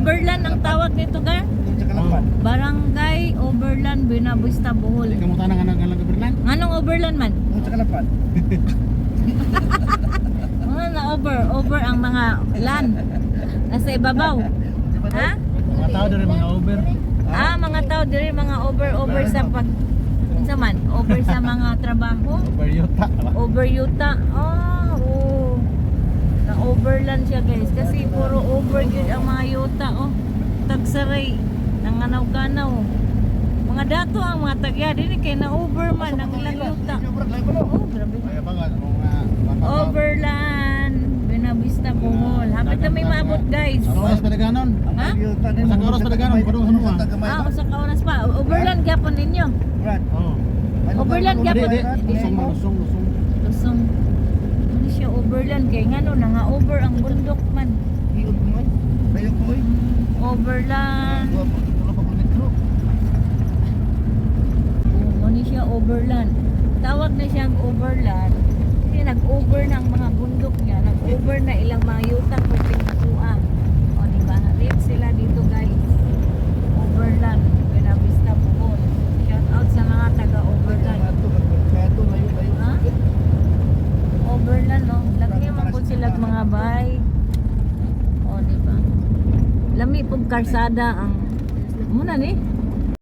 Overland ang tawag nito, ga? Doon sa Kalapan. Barangay Overland, Buenavista, Bohol. Hindi ka mo tanang anak Berlan. Anong Overland man? Doon sa Kalapan. Ano na over ang mga land. Nasa ibabaw. Ha? Mga tao dari mga Uber. Mga tao diri mga over sa pag unsa man, over sa mga trabaho, Uber yuta. over yuta. Oo. Na overland siya, guys, kasi puro over gyud ang mga yuta, oh. Tagsaray nanganaw-ganaw. Mga dato ang mga tagya dinhi kay na over man ang ilang yuta. Oh, grabe. Kaya ba nga mga Overland, Buenavista, Bohol. Hapit na may maabot, guys. Ang oras pa daganon. Ha? Sa oras pa daganon, padung sa mga. Usa ka oras pa. Overland gyapon ninyo. Oh. Overland gyapon. Lusong. Lusong. Ano siya overland kay ngano na nga over ang bundok man. Iod mo. Bayo ko eh. Overland. Wala pa ko metro. Ano siya overland. Tawag na siyang overland. Kasi nag-over ng mga bundok niya. Nag-over na ilang mga yuta kung pinatuan. O diba? Rate sila dito, guys. Overland. Buenavista, Bohol. Shout out sa mga taga-overland. Kato layo. Ha? Overland, no? Lagi naman po sila mga bahay. O, diba? Lami pong karsada ang muna ni.